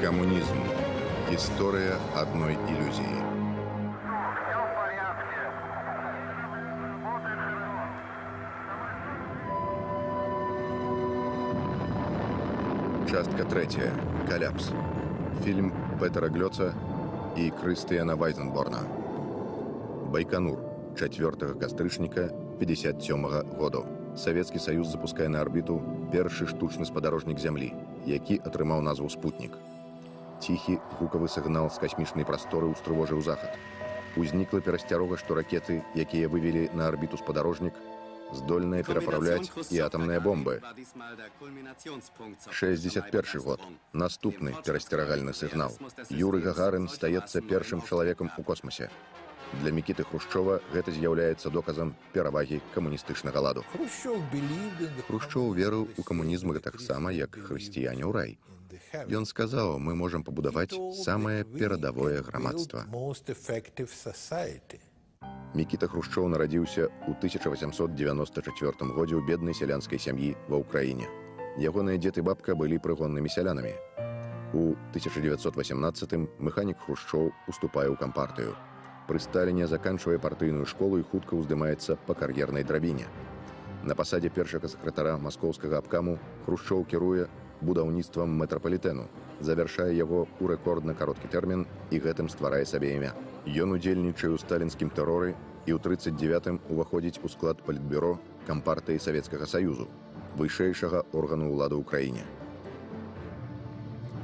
Коммунизм. История одной иллюзии. Частка 3. Каляпс. Фильм Петера Глёца и Крыстыяна Вайзенборна. Байконур. 4 кастрычніка 57-го году. Савецкі Саюз запускае на арбіту першы штучны спадарожнік зямлі, які атрымаў назву «Спутнік». Ціхі гукавы сігнал з касмічнай прасторы устрывожыў захад. Узнікла перасцярога, што ракеты, якія вывелі на арбіту спадарожнік, здольныя перапраўляць і атамныя бомбы. 61 год. Наступны перасцерагальны сігнал. Юрый Гагарин стаецца першым чалавекам у космосе. Для Мікіты Хрушчова гэта з'яўляецца доказам перавагі камуністычнага ладу. Хрушчоў верыў у камунізм гэтаксама, як хрысціяне ў рай. Ён сказаў, мы можам пабудаваць самае перадавое грамадства. Мікіта Хрушчоў нарадзіўся ў 1894 годзе ў беднай сялянскай сям'і ва ўкраіне. Ягоныя дзед і бабка былі прыгоннымі сялянамі. У 1918-м механік Хрушчоў уступае ў кампартыю. Пры Сталіне заканчвае партыйную школу і хутка ўздымаецца па кар'ернай драбіне. На пасадзе першага сакратара маскоўскага абкаму Хрушчоў кіруе будаўніцтвам метрапалітэну, завяршае яго ў рэкордна кароткі тэрмін і гэтым стварае сабе імя. Ён удзельнічае ў сталінскім тэроры і ў 39-м уваходзіць у склад палітбюро Кампартыі Савецкага Саюзу, вышэйшага органу ўлады ў краіне.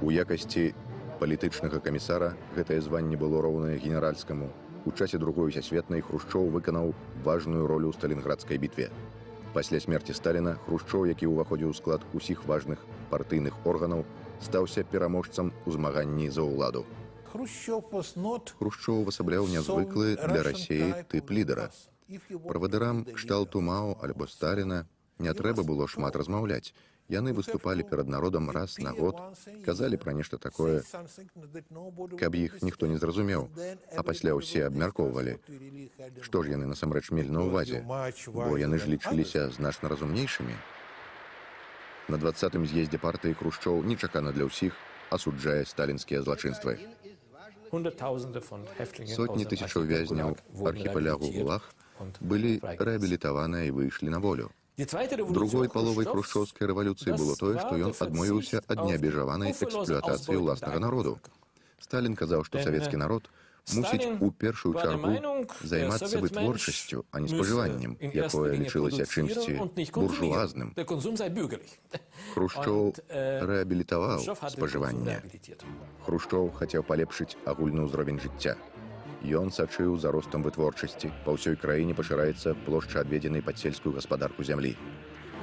У якасці палітычнага камісара гэтае званне было роўнае генеральскаму. У часе Другой сусветнай Хрушчоў выканаў важную ролю ў Сталінградскай бітве. Пасля смерці Сталіна Хрушчоў, які ўваходзіў у склад усіх важных партыйных органаў, стаўся пераможцам у змаганні за ўладу. Хрушчоў увасабляў нязвыклы для Расіі тып лідара. Правадырам кшталту Мао альбо Сталіна не трэба было шмат размаўляць. Яны выступалі перад народам раз на год, казалі пра нешта такое, каб іх ніхто не зразумеў, а пасля ўсе абмяркоўвалі. Што ж яны насамрэч мелі на ўвазе? Бо яны ж лічыліся значна разумнейшымі. На 20-м з'ездзе партыі Хрушчоў нечакана для ўсіх асуджае сталінскія злачынствы. Сотні тысячаў вязняў архіпелягу ГУЛАГ былі рэабілітаваныя і выйшлі на волю. Другой паловай хрушчоўскай рэвалюцыі было тое, што ён адмовіўся ад неабмежаванай эксплуатацыі ўласнага народу. Сталін казаў, што савецкі народ мусіць у першую чаргу займацца вытворчасцю, а не спажываннем, якое лічылася чымсьці буржуазным. Хрушчоў рэабілітаваў спажыванне. Хрушчоў хацеў палепшыць агульны ўзровень жыцця. Ён сачыў за ростам вытворчасці. Па ўсёй краіне пашыраецца плошча адведзенай пад сельскую гаспадарку зямлі.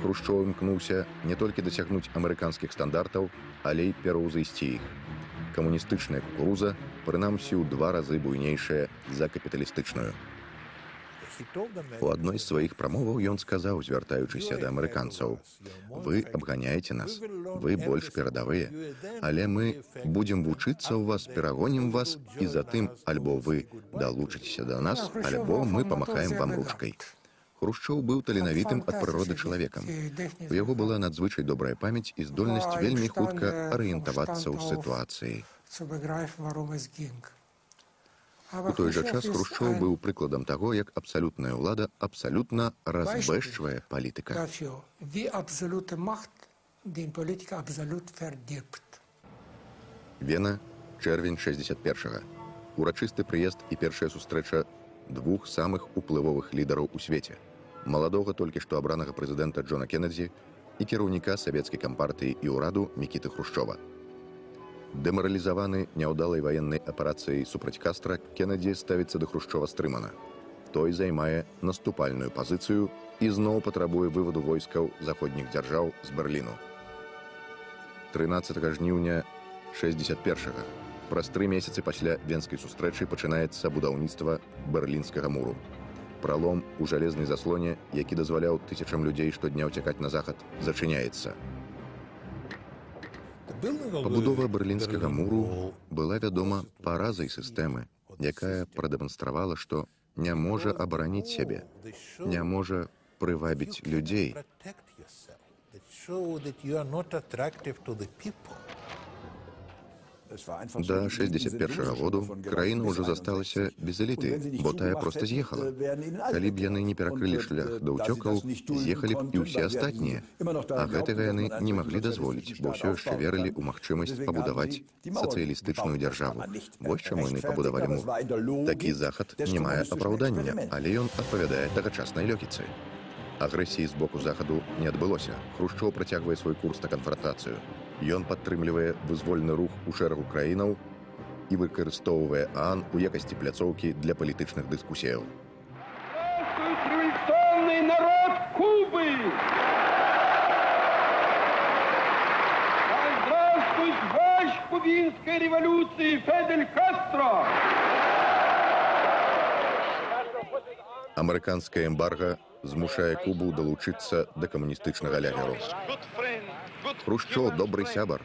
Хрушчоў імкнуўся не толькі дасягнуць амерыканскіх стандартаў, але і пераўзысці іх. Камуністычная кукуруза, прынамсі, ў 2 разы буйнейшая за капіталістычную. У адной з сваіх прамоваў ён сказаў, звяртаючыся да амерыканцаў: «Вы абганяеце нас, вы больш перадавыя, але мы будзем вучыцца ў вас, перагонім вас, і затым альбо вы далучыцеся да нас, альбо мы памахаем вам ручкай». Хрушчоў быў таленавітым ад прыроды чалавекам. У яго была надзвычай добрая памяць і здольнасць вельмі хутка арыентавацца ў сітуацыі. У той жа час Хрушчоў быў прыкладам таго, як абсалютная ўлада абсалютна разбэшчвае палітыка. Вена, чэрвень 61-го. Урачысты прыезд і першая сустрэча двух самых уплывовых лідараў у свеце. Маладога толькі што абранага прэзідэнта Джона Кеннедзі і кіраўніка савецкай кампартыі і ўраду Мікіты Хрушчова. Дэмаралізаваны няўдалай ваеннай аперацыяй супраць Кастра, Кеннедзі ставіцца да Хрушчова стрымана. Той займае наступальную пазіцыю і зноў патрабуе вываду войскаў заходніх дзяржаў з Берліну. 13 жніўня 61-го. Праз 3 месяцы пасля венскай сустрэчы пачынаецца будаўніцтва Берлінскага муру. Пралом у жалезнай заслоне, які дазваляў тысячам людзей штодня ўцякаць на захад, зачыняецца. Пабудова Берлінскага муру была вядома паразай сістэмы, якая прадэманстравала, што не можа абараніць сябе, не можа прывабіць людзей. Да 61-го году краіна ўжо засталася без эліты, бо тая проста з'ехала. Калі б яны не перакрылі шлях да ўцёкаў, з'ехалі б і ўсе астатнія. А гэтага яны не маглі дазволіць, бо ўсё яшчэ верылі ў магчымасць пабудаваць сацыялістычную дзяржаву. Вось чаму яны пабудавалі мур. Такі захад не мае апраўдання, але ён адпавядае тагачаснай лёгіцы. Агрэсіі з боку захаду не адбылося. Хрушчоў працягвае свой курс на канфрантацыю. Ён падтрымлівае вызвольны рух у шэрагу краінаў і выкарыстоўвае ААН у якасці пляцоўкі для палітычных дыскусіяў. Здравствует революционный народ Кубы! Здравствует вождь кубинской революции Фидель Кастро! Амерыканскае эмбарга змушае Кубу далучыцца да камуністычнага лягеру. Хрушчоў добрый сябар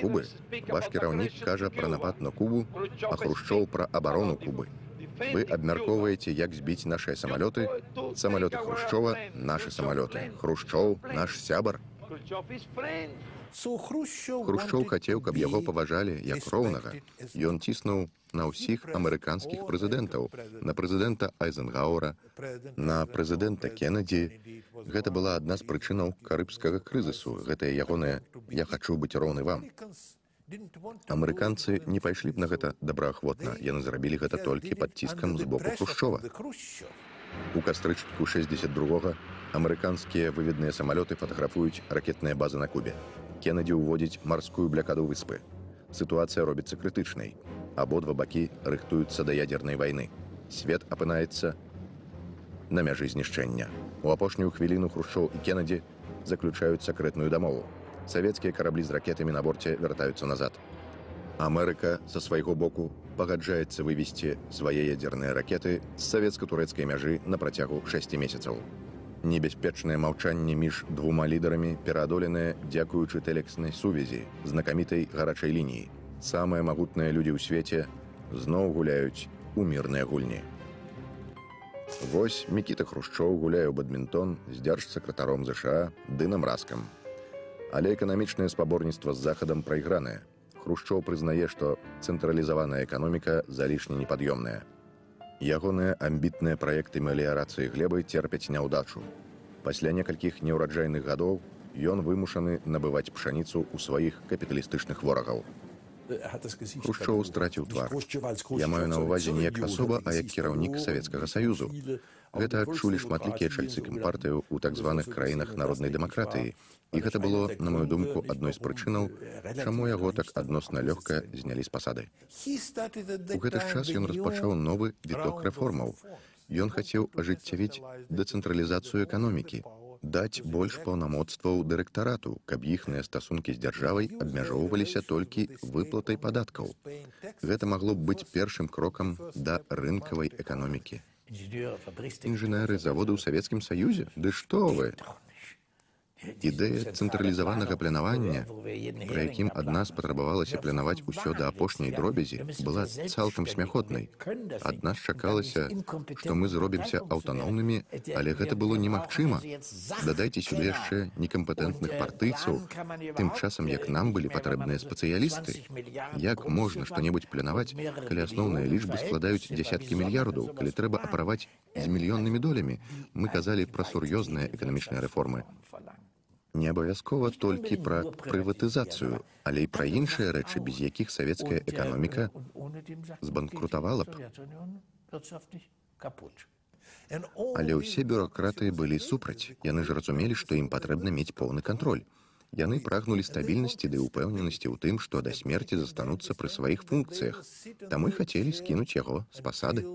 Кубы. Ваш кіраўнік кажа пра напад на Кубу, а Хрушчоў пра абарону Кубы. Вы абмяркоўваеце, як збіць нашыя самалёты. Самалёты Хрушчова – нашы самалёты. Хрушчоў – наш сябар. Хрушчоў хацеў, каб яго паважалі як роўнага. Ён ціснуў на ўсіх амерыканскіх прэзідэнтаў, на прэзідэнта Айзенгауэра, на прэзідэнта Кеннеді. Гэта была адна з прычынаў карыбскага крызісу. Гэтае ягонае «я хачу быць роўны вам». Амерыканцы не пайшлі б на гэта добраахвотна. Яны зрабілі гэта толькі пад ціскам з боку Хрушчова. У кастрычніку 62-го амерыканскія выведныя самалёты фатаграфуюць ракетныя базы на Кубе. Кеннеді ўводзіць марскую блякаду выспы. Сітуацыя робіцца крытычнай. Абодва бакі рыхтуюцца да ядзернай вайны. Свет апынаецца на мяжы знішчэння. У апошнюю хвіліну Хрушчоў і Кеннеді заключаюць сакрэтную дамову. Савецкія караблі з ракетамі на борце вяртаюцца назад. Амерыка са свайго боку пагаджаецца вывесці свае ядзерныя ракеты з савецка-турэцкай мяжы на працягу 6 месяцаў. Небяспечнае маўчанне між двума лідарамі пераадоленае дзякуючы тэлекснай сувязі, знакамітай гарачай лініі. Самыя магутныя людзі ў свеце зноў гуляюць у мірныя гульні. Вось Мікіта Хрушчоў гуляе ў бадмінтон з дзяржсакратаром ЗША Дынам Раскам. Але эканамічнае спаборніцтва з захадам прайгранае. Хрушчоў прызнае, што цэнтралізаваная эканоміка залішне непад'ёмная. Ягоныя амбітныя праекты меліярацыі глебы церпяць няўдачу. Пасля некалькіх неўраджайных гадоў ён вымушаны набываць пшаніцу ў сваіх капіталістычных ворагаў. Хрушчоў страціў твар. Я маю на ўвазе не як асоба, а як кіраўнік Савецкага Саюзу. Гэта адчулі шматлікія чальцы кампартыю ў так званых краінах народнай дэмакратыі. І гэта было, на мою думку, адной з прычынаў, чаму яго так адносна лёгка знялі з пасады. У гэты ж час ён распачаў новы віток рэформаў. Ён хацеў ажыццявіць дэцэнтралізацыю эканомікі, даць больш паўнамоцтваў дырэктарату, каб іхныя стасункі з дзяржавай абмяжоўваліся толькі выплатай падаткаў. Гэта магло б быць першым крокам да рынкавай эканомікі. Інжынеры заводу ў Савецкім Саюзе? Ды што вы? Ідэя цэнтралізаванага планавання, пры якім ад нас патрабавалася планаваць усё да апошняй дробязі, была цалкам смяхотнай. Ад нас чакалася, што мы зробімся аўтаномнымі, але гэта было немагчыма. Дадайце сюды яшчэ некампетэнтных партыйцаў, тым часам, як нам былі патрэбныя спецыялісты. Як можна што-небудзь планаваць, калі асноўныя лічбы складаюць дзясяткі мільярдаў, калі трэба апараваць з мільённымі долямі? Мы казалі пра сур'ёзныя эканамічныя рэформы. Не абавязкова толькі пра прыватызацыю, але і пра іншыя рэчы, без якіх савецкая эканоміка збанкрутавала б. Але ўсе бюракраты былі супраць. Яны ж разумелі, што ім патрэбна мець поўны кантроль. Яны прагнулі стабільнасці ды ўпэўненасці ў тым, што да смерці застануцца пры сваіх функцыях. Таму і хацелі скінуць яго з пасады.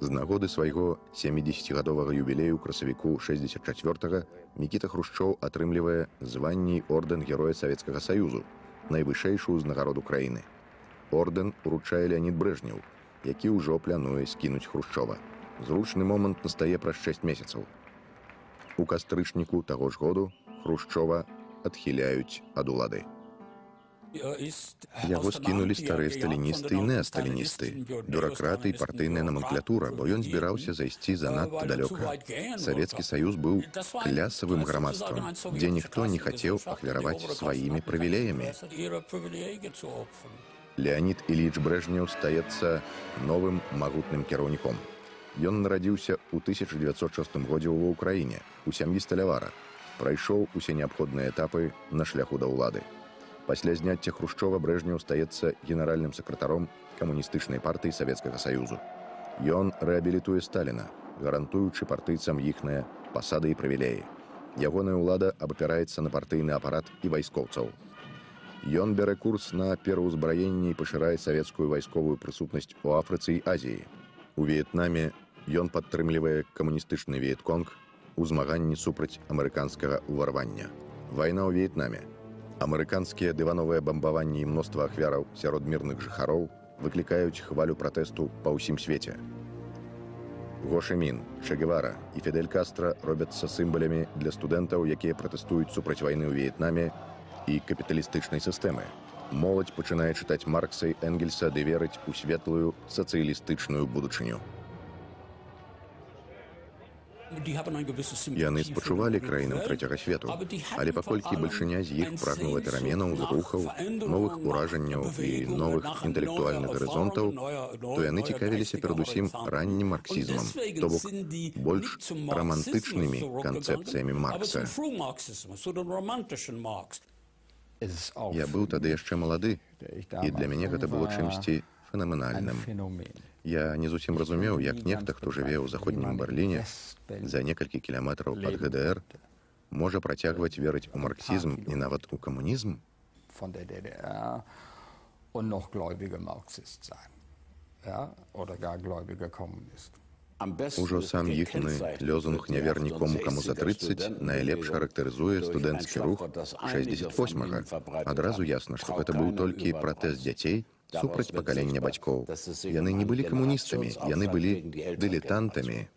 З нагоды свайго 70-гадовага юбілею красавіку 64-го Мікіта Хрушчоў атрымлівае званне ордэн Героя Савецкага Саюзу, найвышэйшую ўзнагароду краіны. Ордэн уручае Леонід Брэжнеў, які ўжо плануе скінуць Хрушчова. Зручны момант настае праз 6 месяцаў. У кастрычніку таго ж году Хрушчова адхіляюць ад улады. Яго скінулі старыя сталіністы і неасталіністы, бюракраты і партыйная номенклатура, бо ён збіраўся зайсці занадта далёка. Савецкі Саюз быў клясавым грамадствам, дзе ніхто не хацеў ахвяраваць сваімі прывілеямі. Леонид Ильич Брежнев стаецца новым магутным кіраўніком. Ён нарадзіўся ў 1906 годзе ва ўкраіне, у сям'і сталявара, прайшоў усе неабходныя этапы на шляху да ўлады. Пасля зняцця Хрушчова Брежнев стаецца генеральным сакратаром камуністычнай партыі Савецкага Саюзу. Ён рэабілітуе Сталіна, гарантуючы партыйцам іхныя пасады і прывілеі. Ягоная ўлада абапіраецца на партыйны апарат і вайскоўцаў. Ён бярэ курс на пераўзбраенне і пашырае савецкую вайсковую прысутнасць у Афрыцы і Азіі. У В'етнаме ён падтрымлівае камуністычны В'етконг у змаганні супраць амерыканскага ўварвання. Вайна ў В'етнаме. Амерыканскія дывановыя бамбаванні і мноства ахвяраў сярод мірных жыхароў выклікаюць хвалю пратэсту па ўсім свеце. Го Ши Мін, Че Гевара і Фідель Кастра робяцца сімвалямі для студэнтаў, якія пратэстуюць супраць вайны ў В'етнаме і капіталістычнай сістэмы. Моладзь пачынае чытаць Маркса і Энгельса ды верыць у светлую сацыялістычную будучыню. Яны спачувалі краінам трэцяга свету, але паколькі бальшыня з іх прагнула пераменаў, рухаў, новых уражанняў і новых інтэлектуальных гарызонтаў, то яны цікавіліся перадусім раннім марксізмам, то бок больш рамантычнымі канцэпцыямі Маркса. Я быў тады яшчэ малады, і для мяне гэта было чымсьці фенаменальным. Я не зусім разумеў, як нехта, хто жыве ў заходнім Берліне, за некалькі кіламетраў пад ГДР, можа працягваць верыць у марксізм і нават у камунізм. Ужо сам іхны лёзунг «Не вер нікому, каму за 30» найлепш характарызуе студэнцкі рух 68-га. Адразу ясна, што гэта быў толькі пратэст дзяцей супраць пакалення бацькоў. Яны не былі камуністамі, яны былі дылетантамі.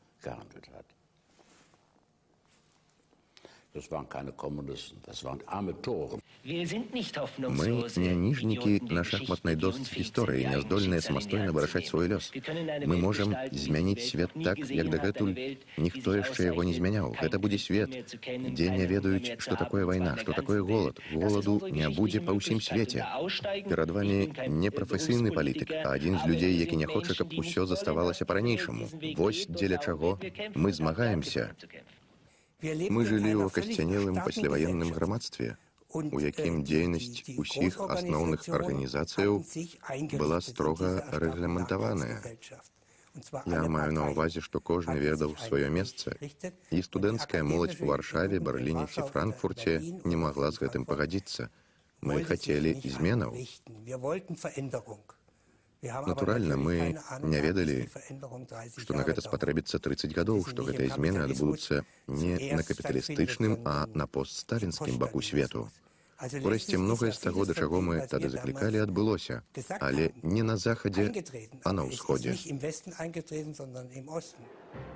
Мы не ніжнікі на шахматнай досцы гісторыі, не здольныя самастойна вырашаць свой лёс. Мы можам змяніць свет так, як дагэтуль ніхто яшчэ яго не змяняў. Гэта будзе свет, дзе не ведаюць, што такое вайна, што такое голад. Голаду не будзе па ўсім свеце. Перад вамі не прафесійны палітык, а адзін з людзей, які не хоча, каб усё заставалася па-ранейшаму. Вось дзеля чаго мы змагаемся. Мы жылі ў акасцянелым пасляваенным грамадстве, у якім дзейнасць усіх асноўных арганізацыяў была строга рэгламентаваная. Я маю на ўвазе, што кожны ведаў сваё месца, і студэнцкая моладзь у Варшаве, Берліне ці Франкфурце не магла з гэтым пагадзіцца. Мы хацелі зменаў. Натуральна, мы не ведалі, што на гэта спатрэбіцца 30 гадоў, што гэтыя змены адбудуцца не на капіталістычным, а на постсталінскім баку свету. Урэшце, многае з таго, да чаго мы тады заклікалі, адбылося, але не на захадзе, а на ўсходзе.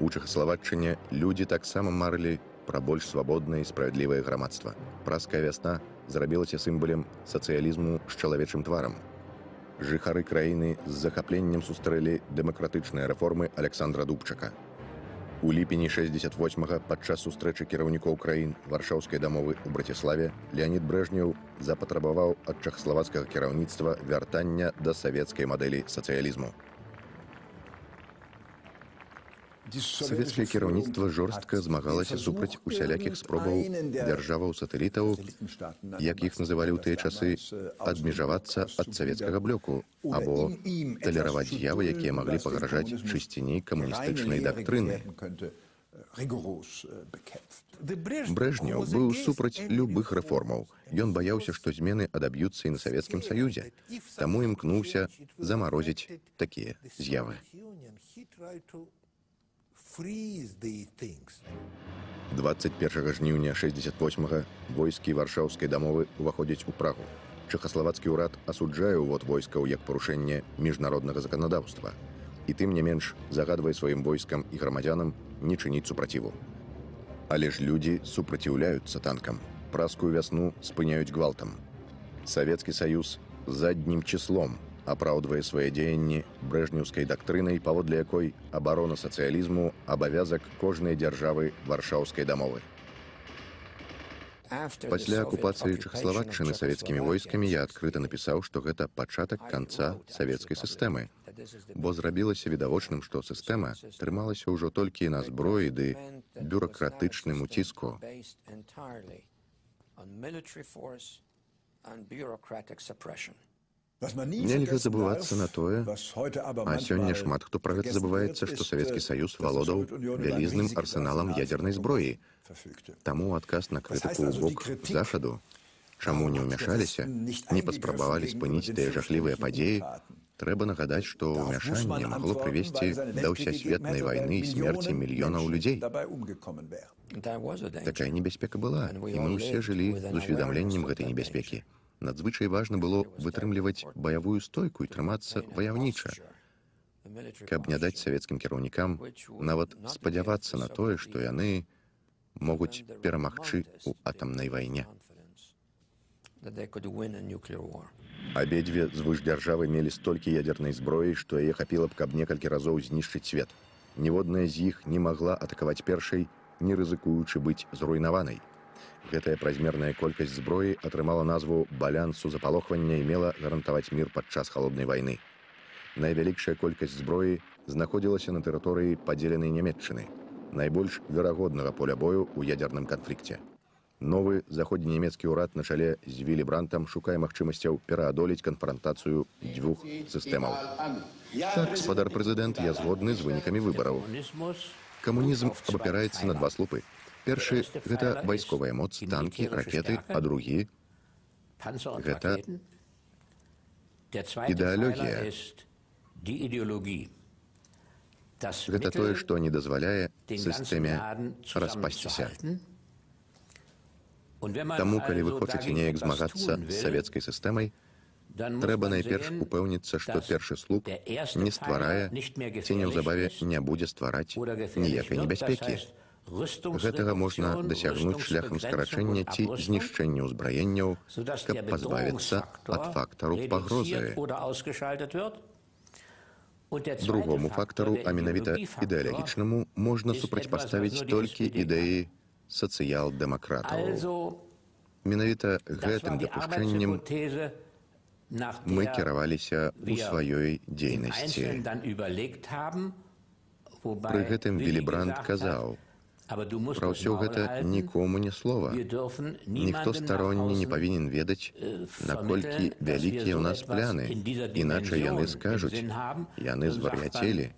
У Чэхаславакчыне людзі таксама марылі пра больш свабоднае і справядлівае грамадства. Праская вясна зрабілася сімвалем сацыялізму з чалавечым тварам. Жыхары краіны з захапленнем сустрэлі дэмакратычныя рэформы Александра Дубчака. У ліпені 68-га падчас сустрэчы кіраўнікоў краін Варшаўскай дамовы ў Браціславе Леонид Брежнев запатрабаваў ад чэхаславацкага кіраўніцтва вяртання да савецкай мадэлі сацыялізму. Савецкае кіраўніцтва жорстка змагалася супраць усялякіх спробаў дзяржаваў-сатэлітаў, як іх называлі ў тыя часы, адмежавацца ад савецкага блоку або талераваць з'явы, якія маглі пагражаць чысціні камуністычнай дактрыны. Брежнев быў супраць любых рэформаў. Ён баяўся, што змены адаб'юцца і на Савецкім Саюзе, таму імкнуўся замарозіць такія з'явы. 21 жніўня 68-га войскі Варшаўскай дамовы ўваходзяць у Прагу. Чэхаславацкі ўрад асуджае ўвод войскаў як парушэнне міжнароднага заканадаўства і тым не менш загадвае сваім войскам і грамадзянам не чыніць супраціву. Але ж людзі супраціўляюцца танкам. Праскую вясну спыняюць гвалтам. Савецкі Саюз заднім числом апраўдвае свае дзеянні брэжнеўскай дактрынай, паводле якой абарона сацыялізму абавязак кожнай дзяржавы варшаўскай дамовы. Пасля акупацыі Чэхаславакчыны савецкімі войскамі я адкрыта напісаў, што гэта пачатак канца савецкай сістэмы, бо зрабілася відавочным, што сістэма трымалася ўжо толькі на зброі ды бюракратычным уціску. Нельга забывацца на тое, а сёння шмат хто пра гэта забываецца, што Савецкі Саюз валодаў вялізным арсеналам ядзернай зброі. Таму адказ на крытыку ў бок захаду, чаму не ўмяшаліся, не паспрабавалі спыніць тыя жахлівыя падзеі, трэба нагадаць, што ўмяшанне магло прывесці да ўсясветнай вайны і смерці мільёнаў людзей. Такая небяспека была, і мы ўсе жылі з усведамленнем гэтай небяспекі. Надзвычай важна было вытрымліваць баявую стойку і трымацца ваяўніча, каб не даць савецкім кіраўнікам нават спадзявацца на тое, што яны могуць перамагчы ў атамнай вайне. Абедзве звышдзяржавы мелі столькі ядзернай зброі, што яе хапіла б, каб некалькі разоў знішчыць свет. Ніводная з іх не магла атакаваць першай, не рызыкуючы быць зруйнаванай. Гэтая празмерная колькасць зброі атрымала назву балянсу запалохвання і мела гарантаваць мір падчас халоднай вайны. Найвялікшая колькасць зброі знаходзілася на тэрыторыі падзеленай Нямецчыны, найбольш верагоднага поля бою ў ядзерным канфлікце. Новы заходненямецкі ўрад на чале з Вілі Брантам шукае магчымасцяў пераадолець канфрантацыю дзвюх сістэмаў. Так, гаспадар прэзідэнт, я згодны з вынікамі выбараў. Камунізм абапіраецца на два слупы. Першы – гэта вайсковая моц, танкі, ракеты, а другі – гэта ідэалогія. Гэта тое, што не дазваляе сістэме распасціся. Таму, калі вы хочаце неяк змагацца з савецкай сістэмай, трэба найперш упэўніцца, што першы слуп не стварае ці неўзабаве не будзе ствараць ніякай небяспекі. Гэтага можна дасягнуць шляхам скарачэння ці знішчэння ўзбраенняў, каб пазбавіцца ад фактару пагрозы. Другому фактару, а менавіта ідэалагічнаму, можна супрацьпаставіць толькі ідэі сацыял-дэмакратаў. Менавіта гэтым дапушчэннем мы кіраваліся ў сваёй дзейнасці. Пры гэтым Вілі Бранд казаў: пра ўсё гэта нікому не слова. Ніхто старонні не павінен ведаць, наколькі вялікія ў нас пляны. Іначай яны скажуць, яны звар'яцелі.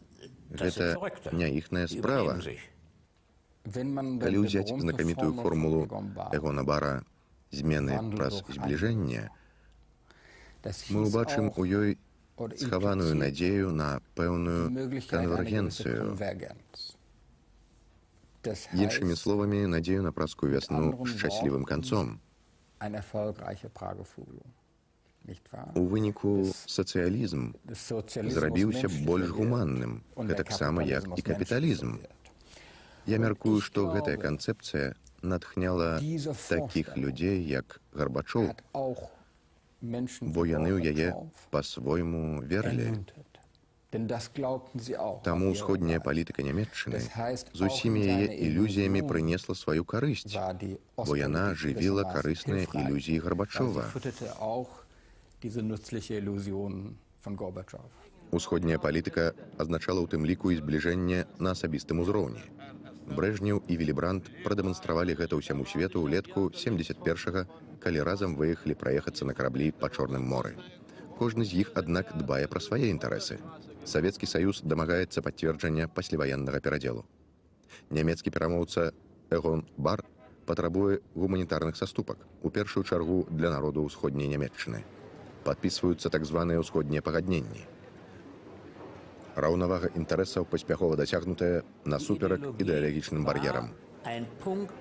Гэта не іхная справа. Калі ўзяць знакамітую формулу Эгона Бара «змены праз збліжэнне», мы ўбачым у ёй схаваную надзею на пэўную канвергенцыю. Іншымі словамі, надзею на празкую вясну з шчаслівым канцом. У выніку сацыялізм зрабіўся больш гуманным, гэтаксама як і капіталізм. Я мяркую, што гэтая канцэпцыя натхняла такіх людзей, як Гарбачоў, бо яны ў яе па-свойму верылі. Таму ўсходняя палітыка Нямецчыны з усімі яе ілюзіямі прынесла сваю карысць, бо яна жывіла карысныя ілюзіі Гарбачова. Усходняя палітыка азначала ў тым ліку і збліжэнне на асабістым узроўні. Брэжнеў і Вілі Бранд прадэманстравалі гэта ўсяму свету ўлетку 71-га, калі разам выехалі праехацца на караблі па Чорным моры. Кожны з іх, аднак, дбае пра свае інтарэсы. Савецкі Саюз дамагаецца пацверджання пасляваеннага перадзелу. Нямецкі перамоўца Эгон Бар патрабуе гуманітарных саступак, у першую чаргу для народу ўсходняй Нямецчыны. Падпісваюцца так званыя ўсходнія пагадненні. Раўнавага інтарэсаў паспяхова дасягнутая насуперак ідэалагічным бар'ерам.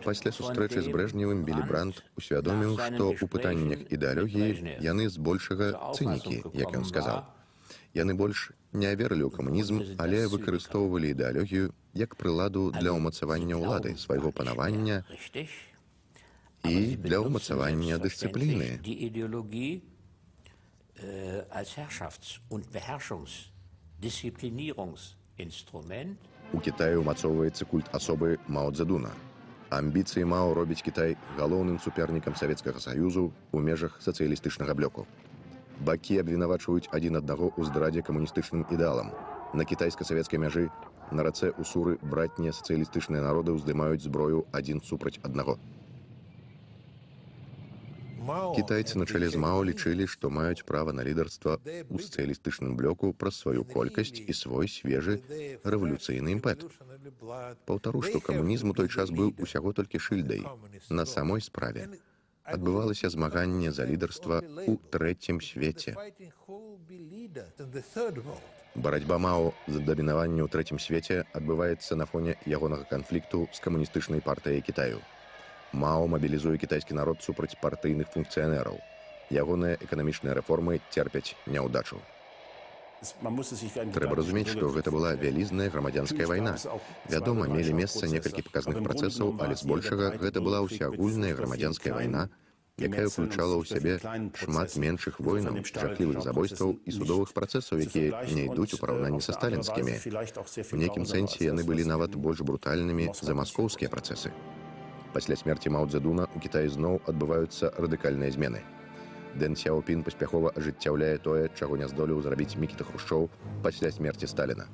Пасля сустрэчы з Брэжневым Вілі Бранд усвядоміў, што ў пытаннях ідэалогіі яны збольшага цынікі, як ён сказаў. Яны больш не верылі ў камунізм, але выкарыстоўвалі ідэалогію як прыладу для ўмацавання ўлады, свайго панавання і для ўмацавання дысцыпліны. У Кітаі ўмацоўваецца культ асобы Мао Цзэдуна. Амбіцыі Мао робяць Кітай галоўным супернікам Савецкага Саюзу ў межах сацыялістычнага блоку. Бакі абвінавачваюць адзін аднаго ў здрадзе камуністычным ідэалам. На кітайска-савецкай мяжы на рацэ Усуры братнія сацыялістычныя народы ўздымаюць зброю адзін супраць аднаго. Кітайцы на чале з Мао лічылі, што маюць права на лідарства ў сацыялістычным блоку праз сваю колькасць і свой свежы рэвалюцыйны імпэт. Паўтару, што камунізм у той час быў усяго толькі шыльдай. На самой справе адбывалася змаганне за лідарства ў трэцім свеце. Барацьба Мао за дамінаванне ў трэцім свеце адбываецца на фоне ягонага канфлікту з камуністычнай партыяй Кітаю. Мао мабілізуе кітайскі народ супраць партыйных функцыянераў. Ягоныя эканамічныя рэформы церпяць няўдачу. Трэба разумець, што гэта была вялізная грамадзянская вайна. Вядома, мелі месца некалькі паказных працэсаў, але збольшага гэта была ўсеагульная грамадзянская вайна, якая ўключала ў сябе шмат меншых войнаў, жахлівых забойстваў і судовых працэсаў, якія не ідуць у параўнанні са сталінскімі. У нейкім сэнсе яны былі нават больш брутальнымі за маскоўскія працэсы. Пасля смерці Мао Цзэдуна ў Кітаі зноў адбываюцца радыкальныя змены. Дэн Сяопін паспяхова ажыццяўляе тое, чаго не здолеў зрабіць Мікіта Хрушчоў пасля смерці Сталіна.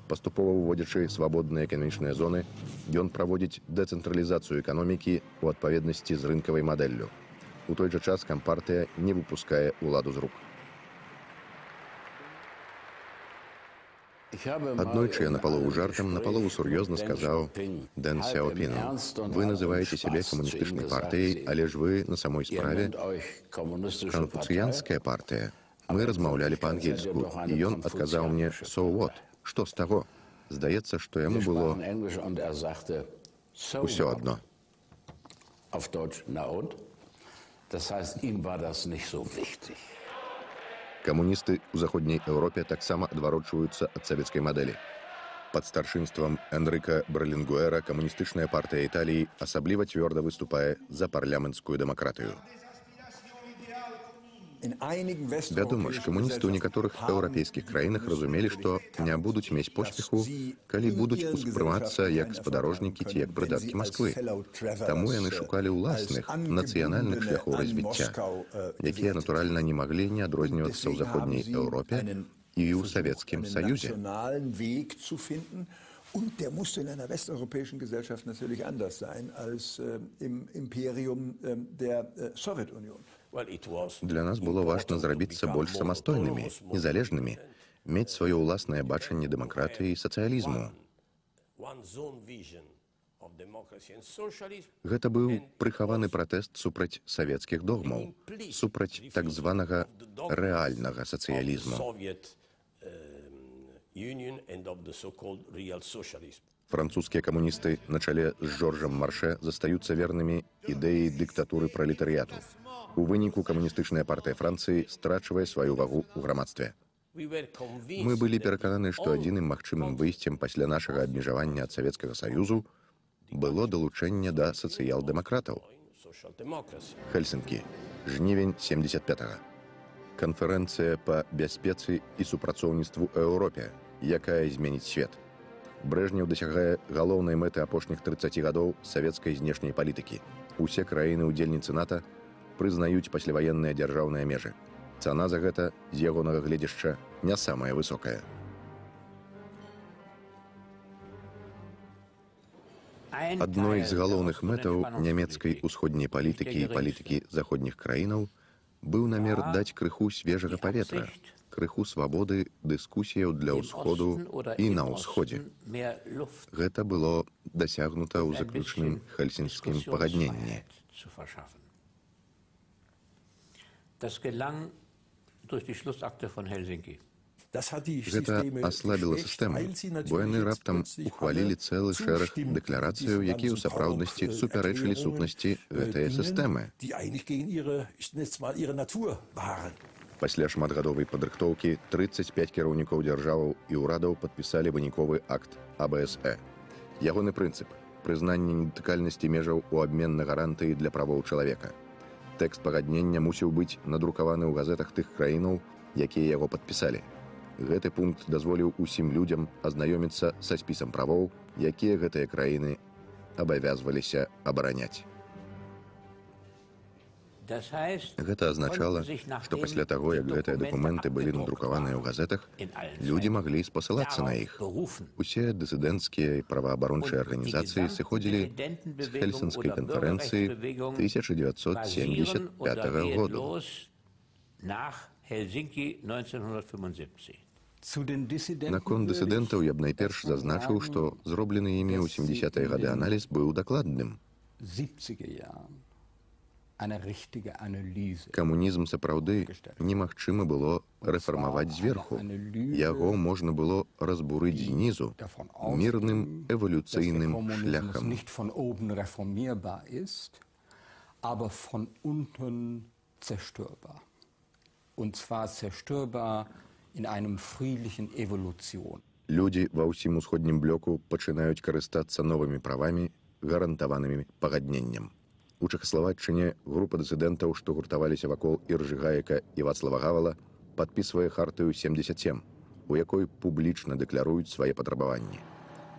Паступова ўводзячы свабодныя эканамічныя зоны, ён праводзіць дэцэнтралізацыю эканомікі ў адпаведнасці з рынкавай мадэллю. У той жа час кампартыя не выпускае ўладу з рук. Аднойчы я напалову жартам, напалову сур'ёзна сказаў Дэн Сяопіну: «Вы называеце сябе камуністычнай партыяй, але ж вы на самой справе канфуцыянская партыя». Мы размаўлялі па-ангельску, і ён адказаў мне: «So what? Што з таго?» Здаецца, што яму было ўсё адно. Камуністы ў заходняй Еўропе таксама адварочваюцца ад савецкай мадэлі. Пад старшынствам Энрыка Берлінгуэра камуністычная партыя Італіі асабліва цвёрда выступае за парламенцкую дэмакратыю. Вядома ж, камуністы ў некаторых еўрапейскіх краінах разумелі, што не будуць мець поспеху, калі будуць успрымацца як спадарожнікі ці як прыдаткі Масквы. Таму яны шукалі ўласных нацыянальных шляхоў развіцця, якія, натуральна, не маглі не адрознівацца ў заходняй Еўропе і ў Савецкім Саюзе. Und der musste in einer westeuropäischen Gesellschaft natürlich anders sein als im Imperium der Sowjetunion. Для нас было важна зрабіцца больш самастойнымі, незалежнымі, мець сваё ўласнае бачанне дэмакратыі і сацыялізму. Гэта быў прыхаваны пратэст супраць савецкіх догмаў, супраць так званага рэальнага сацыялізму. Французскія камуністы на чале з Жоржам Маршэ застаюцца вернымі ідэі дыктатуры пралетарыяту. У выніку камуністычная партыя Францыі страчвае сваю вагу ў грамадстве. Мы былі перакананы, што адзіным магчымым выйсцем пасля нашага абмежавання ад Савецкага Саюзу было далучэнне да сацыял-дэмакратаў. Хельсінкі, жнівень 75-го. Канферэнцыя па бяспецы і супрацоўніцтву ў Еўропе, якая зменіць свет. Брэжнеў дасягае галоўнай мэты апошніх 30 гадоў савецкай знешняй палітыкі. Усе краіны-удзельніцы НАТО прызнаюць пасляваенныя дзяржаўныя межы. Цана за гэта, з ягонага гледзяшча, не самая высокая. Адной з галоўных мэтаў нямецкай усходняй палітыкі і палітыкі заходніх краінаў быў намер даць крыху свежага паветра, крыху свабоды дыскусіяў для ўсходу і на ўсходзе. Гэта было дасягнута ў заключным хельсінскім пагадненні. Гэта аслабіла сістэму, бо яны раптам ухвалілі цэлы шэраг дэкларацыяў, якія ў сапраўднасці супярэчылі сутнасці гэтае сістэмы. Пасля шматгадовай падрыхтоўкі 35 кіраўнікоў дзяржаваў і ўрадаў падпісалі выніковы акт АБСЭ. Ягоны прынцып прызнанне недатыкальнасці межаў у абмен на гарантыі для правоў чалавека. Тэкст пагаднення мусіў быць надрукаваны ў газетах тых краінаў, якія яго падпісалі. Гэты пункт дазволіў усім людзям азнаёміцца са спісам правоў, якія гэтыя краіны абавязваліся абараняць. Гэта азначала, што пасля таго, як гэтыя дакументы былі надрукаваныя ў газетах, людзі маглі спасылацца на іх. Усе дысідэнцкія і праваабарончыя арганізацыі сыходзілі з Хельсінскай канферэнцыі 1975 году. Наконт дысідэнтаў я б найперш зазначыў, што зроблены імі ў 70-е гады аналіз быў дакладным. Камунізм сапраўды немагчыма было рэфармаваць зверху. Яго можна было разбурыць знізу мірным эвалюцыйным шляхам. Людзі ва ўсім усходнім блоку пачынаюць карыстацца новымі правамі, гарантаванымі пагадненнем. У Чэхаславаччыне група дысідэнтаў, што гуртаваліся вакол Іржы Гаека і Вацлава Гавала, падпісвае хартыю 77, у якой публічна дэкляруюць свае патрабаванні.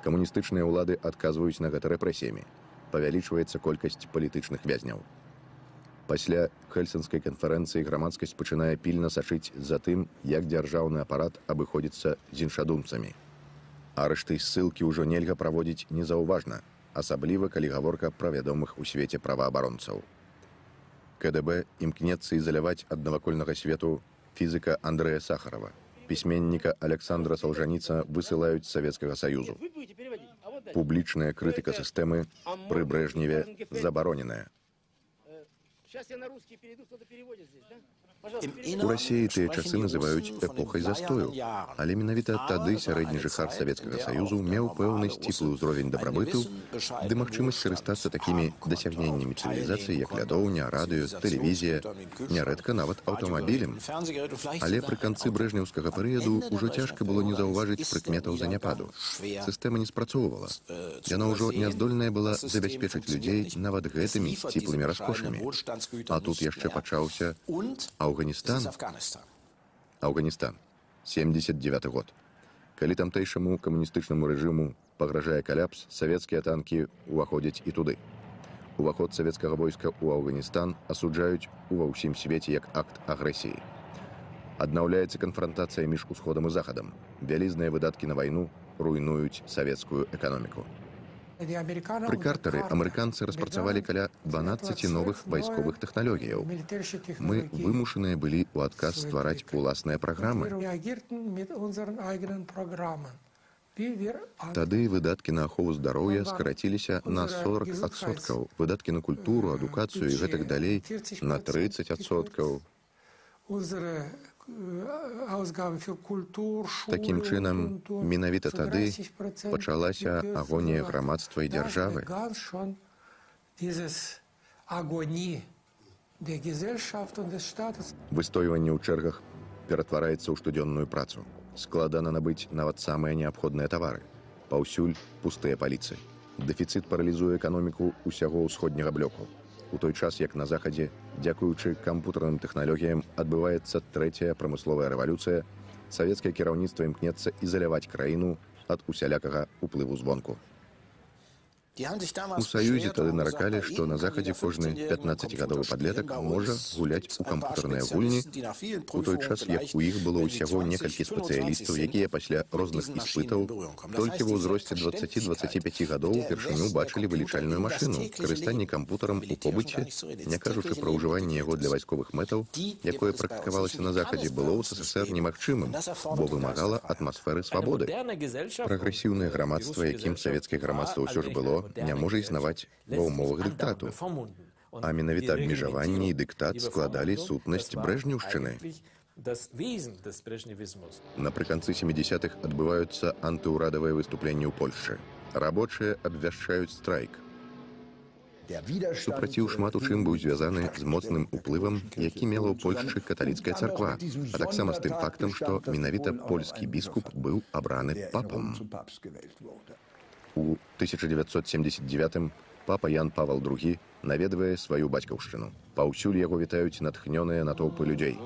Камуністычныя ўлады адказваюць на гэта рэпрэсіямі. Павялічваецца колькасць палітычных вязняў. Пасля Хельсінскай канферэнцыі грамадскасць пачынае пільна сачыць за тым, як дзяржаўны апарат абыходзіцца з іншадумцамі. Арышты і ссылкі ўжо нельга праводзіць незаўважна, асабліва калі гаворка пра вядомых у свеце праваабаронцаў. КДБ імкнецца ізаляваць ад навакольнага свету фізіка Андрэя Сахарова. Пісьменніка Александра Солжаніца высылаюць з Савецкага Саюзу. Публічная крытыка сістэмы пры Брэжневе забароненая. У Расіі тыя часы называюць эпохай застою, але менавіта тады сярэдні жыхар Савецкага Саюзу меў пэўны сціплы ўзровень дабрабыту ды магчымасць карыстацца такімі дасягненнямі цывілізацыі, як лядоўня, радыё, тэлевізія, нярэдка нават аўтамабілем. Але пры канцы брэжнеўскага перыяду ўжо цяжка было не заўважыць прыкметаў заняпаду. Сістэма не спрацоўвала. Яна ўжо няздольная была забяспечыць людзей нават гэтымі сціплымі раскошамі. А тут яшчэ пачаўся Афганістан, 79 год. Калі тамтэйшаму камуністычнаму рэжыму пагражае каляпс, савецкія танкі ўваходзяць і туды. Уваход савецкага войска ў Афганістан асуджаюць ува ўсім свеце як акт агрэсіі. Аднаўляецца канфрантацыя між усходам і захадам. Вялізныя выдаткі на вайну руйнуюць савецкую эканоміку. Пры Картары амерыканцы распрацавалі каля 12 новых вайсковых тэхналогіяў. Мы вымушаныя былі ў адказ ствараць уласныя праграмы. Тады выдаткі на ахову здароўя скараціліся на 40%, выдаткі на культуру, адукацыю і гэтак далей на 30%. Такім чынам, менавіта тады пачалася агонія грамадства і дзяржавы. Выстойванне ў чэргах ператвараецца ў штодзённую працу. Складана набыць нават самыя неабходныя тавары. Паўсюль пустыя паліцы. Дэфіцыт паралізуе эканоміку ўсяго ўсходняга блоку. У той час, як на захадзе, дзякуючы кампутарным тэхналогіям, адбываецца трэцяя прамысловая рэвалюцыя, савецкае кіраўніцтва імкнецца ізаляваць краіну ад усялякага ўплыву звонку. У Саюзе тады наракалі, што на захадзе кожны 15-гадовы падлетак можа гуляць у кампутарныя гульні, у той час, як у іх было ўсяго некалькі спецыялістаў, якія пасля розных іспытаў толькі ва ўзросце 20-25 гадоў упершыню бачылі вылічальную машыну. Карыстанне кампутарам у побыце, не кажучы пра ўжыванне яго для вайсковых мэтаў, якое практыкавалася на захадзе, было ў СССР немагчымым, бо вымагала атмасферы свабоды. Прагрэсіўнае грамадства, якім савецкае грамадства ўсё ж было, не можа існаваць ва ўмовах дыктату. А менавіта абмежаванні і дыктат складалі сутнасць брэжнеўшчыны. Напрыканцы 70-х адбываюцца антыўрадавыя выступленні ў Польшчы. Рабочыя абвяшчаюць страйк. Супраціў шмат у чым быў звязаны з моцным уплывам, які мела ў Польшчы каталіцкая царква, а таксама з тым фактам, што менавіта польскі біскуп быў абраны папам. У 1979 папа Ян Павел II наведвае сваю бацькаўшчыну. Паўсюль яго вітаюць натхнёныя натоўпы людзей.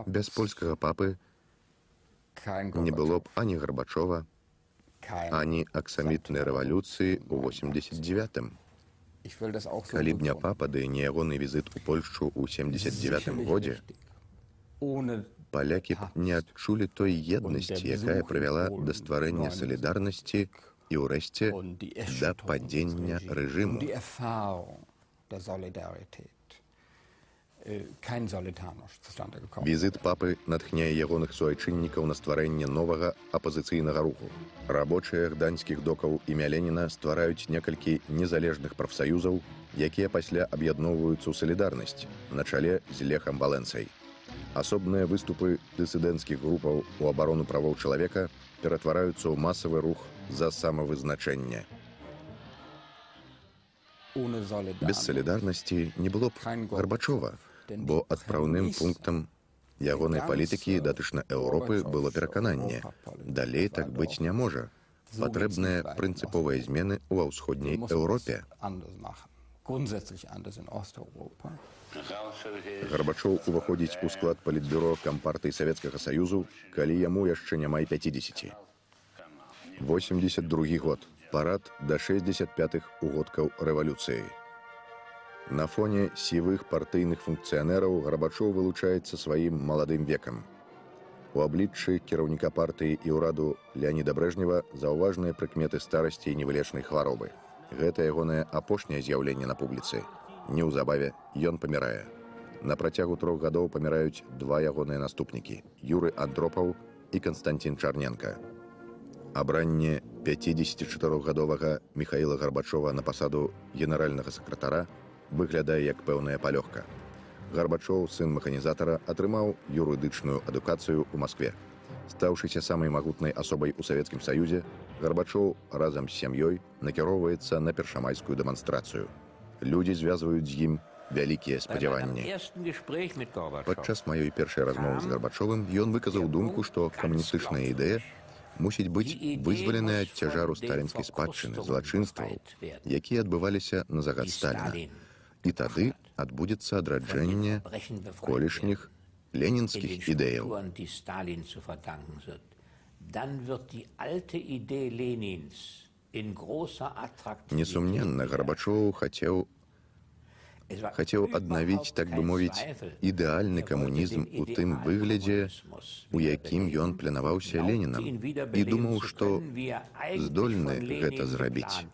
Без польскага папы не было б ані Гарбачова, ані аксамітнай рэвалюцыі ў 89-м. Калі б не папа, ды не ягоны візіт у Польшчу ў 79-м годзе, палякі б не адчулі той еднасці, якая прывяла да стварэння салідарнасці і ўрэшце да падзення рэжыму. Візіт папы натхняе ягоных суайчыннікаў на стварэнне новага апазіцыйнага руху. Рабочыя гданьскіх докаў імя Леніна ствараюць некалькі незалежных прафсаюзаў, якія пасля аб'ядноўваюцца ў салідарнасць на чале з Лехам Валенцай. Асобныя выступы дысідэнцкіх групаў у абарону правоў чалавека ператвараюцца ў масавы рух за самавызначэнне. Без салідарнасці не было б Гарбачова, бо адпраўным пунктам ягонай палітыкі датычна Еўропы было перакананне. Далей так быць не можа. Патрэбныя прынцыповыя змены ва ўсходняй Еўропе. Гарбачоў уваходзіць у склад палітбюро Кампартыі Савецкага Саюзу, калі яму яшчэ няма і 50. 82 год. Парад да 65-х угодкаў рэвалюцыі. На фоне сівых партыйных функцыянераў Гарбачоў вылучаецца сваім маладым векам. У абліччы кіраўніка партыі і ўраду Леаніда Брэжнева заўважныя прыкметы старасці і невылечнай хваробы. Гэта ягонае апошняе з'яўленне на публіцы. Неўзабаве ён памірае. На працягу 3 гадоў паміраюць 2 ягоныя наступнікі – Юры Андропаў і Канстантин Чарненка. Абранне 54-гадовага Міхаіла Гарбачова на пасаду генеральнага сакратара выглядае як пэўная палёгка. Гарбачоў, сын механізатара, атрымаў юрыдычную адукацыю ў Маскве. Стаўшыся самай магутнай асобай у Савецкім Саюзе, Гарбачоў разам з сям'ёй накіроўваецца на першамайскую дэманстрацыю. Людзі звязваюць з ім вялікія спадзяванні. Падчас маёй першай размовы з Гарбачовым ён выказаў думку, што камуністычная ідэя мусіць быць вызваленая ад цяжару сталінскай спадчыны, злачынстваў, якія адбываліся на загад Сталіна. І тады адбудзецца адраджэнне колішніх ленінскіх ідэяў. Несумненна, Гарбачоў хацеў аднавіць, так бы мовіць, ідэальны камунізм у тым выглядзе, у якім ён планаваўся Ленінам, і думаў, што здольны гэта зрабіць.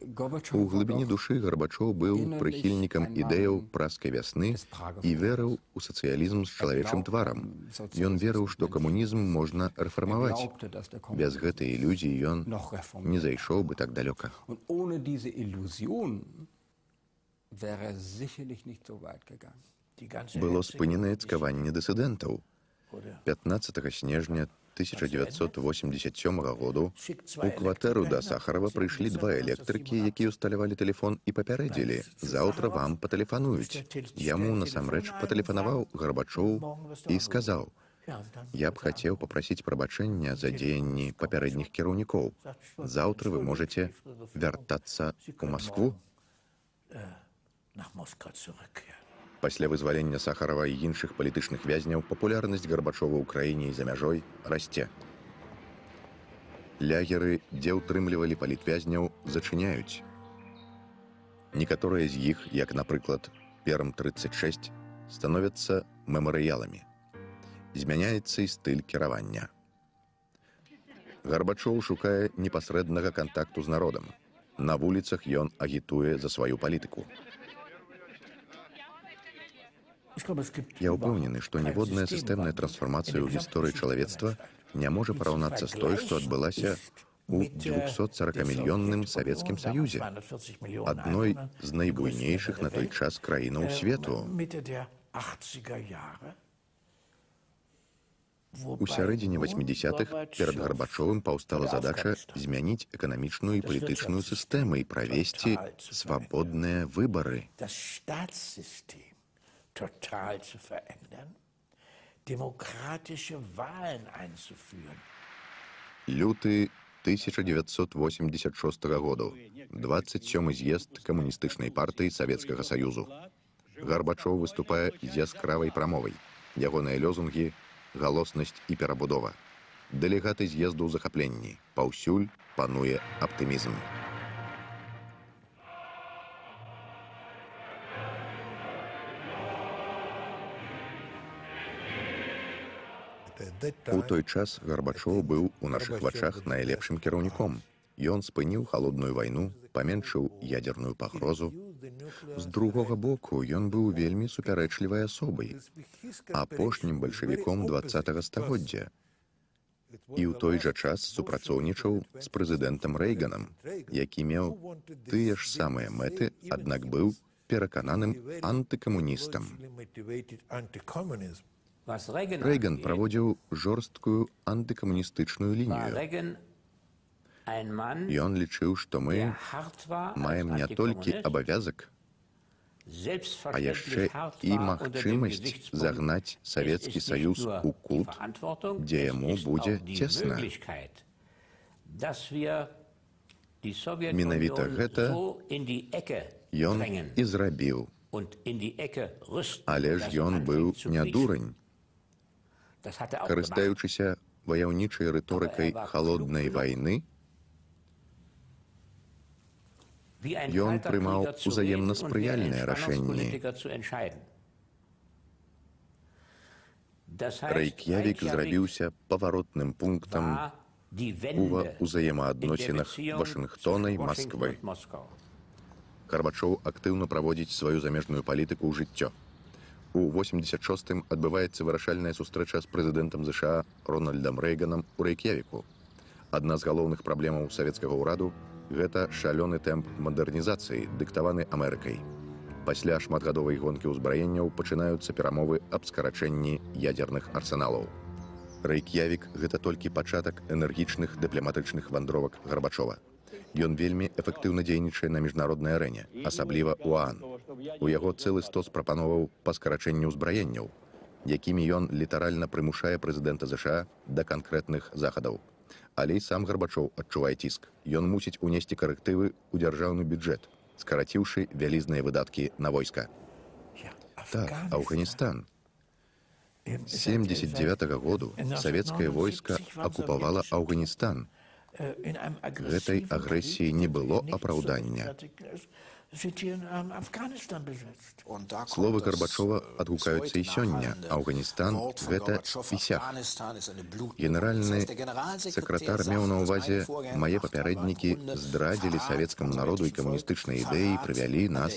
У глыбіні душы Гарбачоў быў прыхільнікам ідэяў праскай вясны і верыў у сацыялізм з чалавечым тварам. Ён верыў, што камунізм можна рэфармаваць. Без гэтай ілюзіі ён не зайшоў бы так далёка. Было спыненае цкаванне дысідэнтаў. 15 снежня 1987 году у кватэру да Сахарова прыйшлі 2 электрыкі, якія ўсталявалі тэлефон і папярэдзілі: «Заўтра вам патэлефануюць». Яму насамрэч патэлефанаваў Гарбачоў і сказаў: «Я б хацеў папрасіць прабачэння за дзеянні папярэдніх кіраўнікоў. Заўтра вы можаце вяртацца ў Маскву». Пасля вызвалення Сахарова і іншых палітычных вязняў папулярнасць Гарбачова ў краіне і за мяжой расце. Лягеры, дзе ўтрымлівалі палітвязняў, зачыняюць. Некаторыя з іх, як, напрыклад, Перм-36, становяцца мемарыяламі. Змяняецца і стыль кіравання. Гарбачоў шукае непасрэднага кантакту з народам. На вуліцах ён агітуе за сваю палітыку. Я ўпэўнены, што ніводная сістэмная трансфармацыя ў гісторыі чалавецтва не можа параўнацца з той, што адбылася ў 240-мільённым Савецкім Саюзе, адной з найбуйнейшых на той час краінаў свету. У сярэдзіне 80-х перад Гарбачовым паўстала задача змяніць эканамічную і палітычную сістэму і правесці свабодныя выбары. Люты 1986 году, 27-й з'езд камуністычнай партыі Савецкага Саюзу. Гарбачоў выступае з яскравай прамовай. Ягоныя лёзунгі — галоснасць і перабудова. Дэлегаты з'езду ў захапленні. Паўсюль пануе аптымізм. У той час Гарбачоў быў у нашых вачах найлепшым кіраўніком. Ён спыніў халодную вайну, паменшыў ядерную пагрозу. З другога боку, ён быў вельмі супярэчлівай асобай, апошнім бальшавіком 20-го стагоддзя. І ў той жа час супрацоўнічаў з прэзідэнтам Рэйганам, які меў тыя ж самыя мэты, аднак быў перакананым антыкамуністам. Рэйган праводзіў жорсткую антыкамуністычную лінію. Ён лічыў, што мы маем не толькі абавязак, а яшчэ і магчымасць загнаць Савецкі Саюз у кут, дзе яму будзе цесна. Менавіта гэта ён і зрабіў. Але ж ён быў не дурань. Карыстаючыся ваяўнічай рыторыкай халоднай вайны, ён прымаў узаемна спрыяльныя рашэнні. Рэйк'явік зрабіўся паваротным пунктам у ўзаемаадносінах Вашынгтона і Масквы. Гарбачоў актыўна праводзіць сваю замежную палітыку ў жыццё. У 86-м адбываецца вырашальная сустрэча з прэзідэнтам ЗША Рональдам Рэйганам у Рэйк'явіку. Адна з галоўных праблемаў савецкага ўраду — гэта шалёны тэмп мадэрнізацыі, дыктаваны Амерыкай. Пасля шматгадовай гонкі ўзбраенняў пачынаюцца перамовы аб скарачэнні ядзерных арсеналаў. Рэйк'явік — гэта толькі пачатак энергічных дыпламатычных вандровак Гарбачова. Ён вельмі эфектыўна дзейнічае на міжнароднай арэне, асабліва ў ААН. У яго цэлы стос прапановаў па скарачэнню ўзбраенняў, якімі ён літаральна прымушае прэзідэнта ЗША да канкрэтных захадаў. Але і сам Гарбачоў адчувае ціск. Ён мусіць унесці карэктывы ў дзяржаўны бюджэт, скараціўшы вялізныя выдаткі на войска. Так, Афганістан. З 79-го году савецкае войска акупавала Афганістан. Гэтай агрэсіі не было апраўдання. Словы Гарбачова адгукаюцца і сёння. Афганістан — гэта ісях. Генеральны сакратар меў на ўвазе: мае папярэднікі здрадзілі савецкаму народу і камуністычнай ідэі, прывялі нас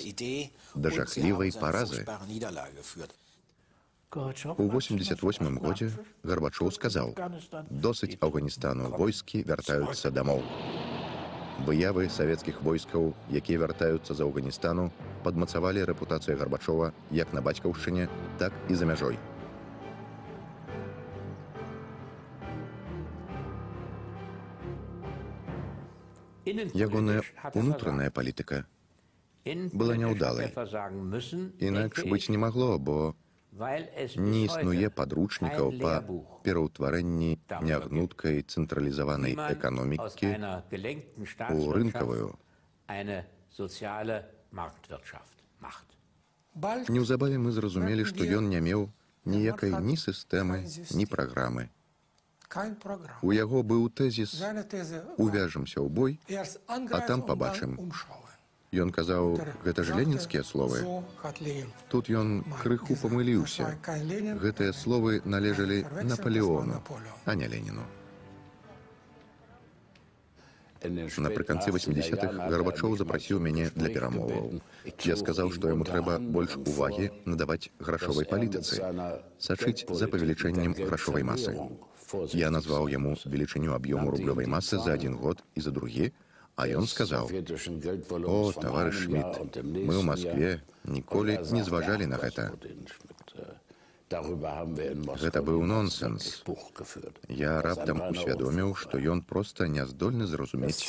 да жахлівай паразы. У 88-м годзе Гарбачоў сказаў: досыць Афганістану, войскі вяртаюцца дамоў. Выявы савецкіх войскаў, якія вяртаюцца з Афганістану, падмацавалі рэпутацыю Гарбачова як на бацькаўшчыне, так і за мяжой. Ягоная унутраная палітыка была няўдалай. Інакш быць не магло, бо не існуе падручнікаў па пераўтварэнні нягнуткай цэнтралізаванай эканомікі ў рынкавую. Неўзабаве мы зразумелі, што ён не меў ніякай ні сістэмы, ні праграмы. У яго быў тэзіс: увяжемся ў бой, а там пабачым. Ён казаў, гэта ж ленінскія словы. Тут ён крыху памыліўся. Гэтыя словы належалі Напалеону, а не Леніну. Напрыканцы 80-х Гарбачоў запрасіў мяне для перамоваў. Я сказаў, што яму трэба больш увагі надаваць грашовай палітыцы, сачыць за павелічэннем грашовай масы. Я назваў яму велічыню аб'ёму рублёвай масы за адзін год і за другі, а ён сказаў: о, таварыш Шмідт, мы ў Маскве ніколі не зважалі на гэта. Гэта быў нонсенс. Я раптам усвядоміў, што ён проста не здольны зразумець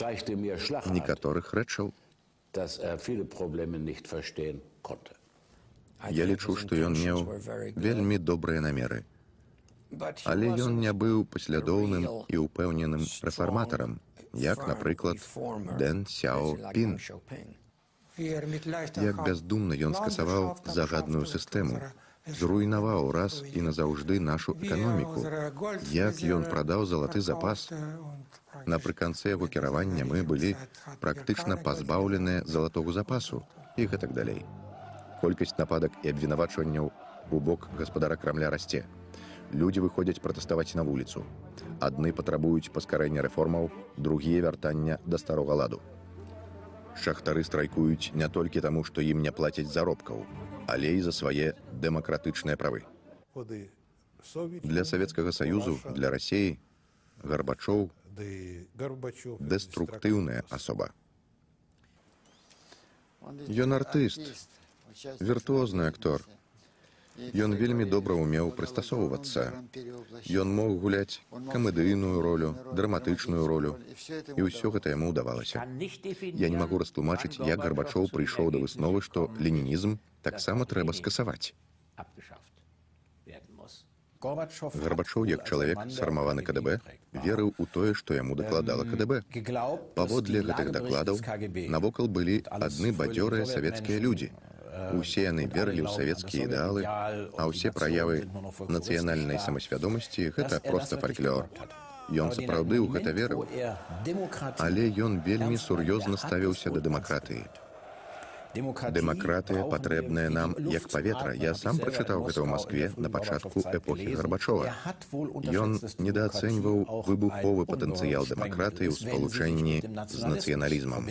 некаторых рэчаў. Я лічу, што ён меў вельмі добрыя намеры. Але ён не быў паслядоўным і ўпэўненым рэфарматарам, як, напрыклад, Дэн Сяопін. Як бяздумна ён скасаваў загадную сістэму, зруйнаваў раз і назаўжды нашу эканоміку. Як ён прадаў залаты запас. Напрыканцы яго кіравання мы былі практычна пазбаўленыя залатога запасу і гэтак далей. Колькасць нападак і абвінавачванняў у бок гаспадара Крамля расце. Людзі выходзяць пратэставаць на вуліцу. Адны патрабуюць паскарэння рэформаў, другія вяртання да старога ладу. Шахтары страйкуюць не толькі таму, што ім не плацяць заробкаў, але і за свае дэмакратычныя правы. Для Савецкага Саюзу, для Расіі Гарбачоў дэструктыўная асоба. Ён артыст, віртуозны актор. Ён вельмі добра ўмеў прыстасоўвацца. Ён мог гуляць камедыйную ролю, драматычную ролю, і ўсё гэта яму ўдавалася. Я не магу растлумачыць, як Гарбачоў прыйшоў да высновы, што ленінізм таксама трэба скасаваць. Гарбачоў, як чалавек, сфармаваны КДБ, верыў у тое, што яму дакладала КДБ. Паводле гэтых дакладаў навокал былі адны бадзёрыя савецкія людзі. Усе яны верылі ў савецкія ідэалы, а ўсе праявы нацыянальнай самасвядомасці – гэта проста фальклор. Ён сапраўды ў гэта верыў, але ён вельмі сур'ёзна ставіўся да дэмакратыі. Дэмакратыя патрэбная нам як паветра. Я сам прачытаў гэта ў Маскве на пачатку эпохі Гарбачова. Ён недаацэньваў выбуховы патэнцыял дэмакратыі ў спалучэнні з нацыяналізмам.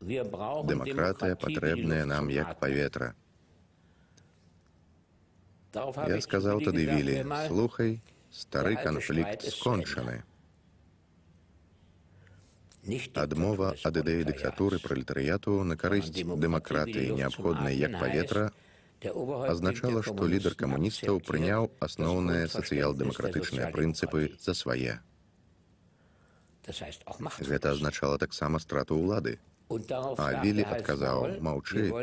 Дэмакратыя патрэбная нам як паветра. Я сказаў тады Вілі: слухай, стары канфлікт скончаны. Адмова ад ідэі дыктатуры пралетарыяту на карысць дэмакратыі, неабходнай як паветра, азначала, што лідар камуністаў прыняў асноўныя сацыял-дэмакратычныя прынцыпы за свае. Гэта азначала таксама страту ўлады. А Вілі адказаў: маўчы,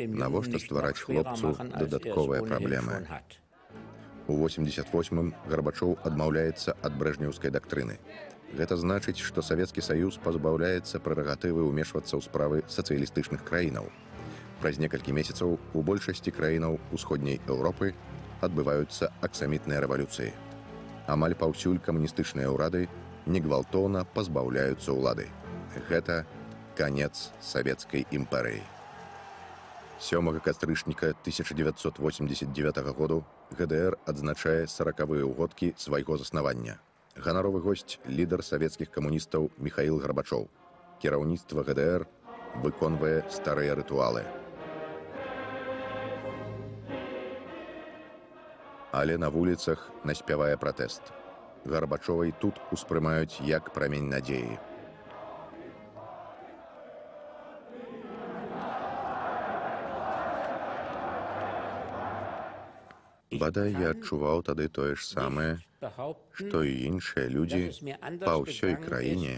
навошта ствараць хлопцу дадатковыя праблемы. У 88-м Гарбачоў адмаўляецца ад брэжнеўскай дактрыны. Гэта значыць, што Савецкі Саюз пазбаўляецца прэрагатывы ўмешвацца ў справы сацыялістычных краінаў. Праз некалькі месяцаў у большасці краінаў усходняй Еўропы адбываюцца аксамітныя рэвалюцыі. Амаль паўсюль камуністычныя ўрады негвалтоўна пазбаўляюцца ўлады. Гэта канец савецкай імперыі. 7 кастрычніка 1989 году ГДР адзначае 40-выя ўгодкі свайго заснавання. Ганаровы госць – лідар савецкіх камуністаў Міхаіл Гарбачоў. Кіраўніцтва ГДР выконвае старыя рытуалы. Але на вуліцах наспявае пратэст. Гарбачова і тут успрымаюць як прамень надзеі. Бадай, я адчуваў тады тое ж самае, што і іншыя людзі па ўсёй краіне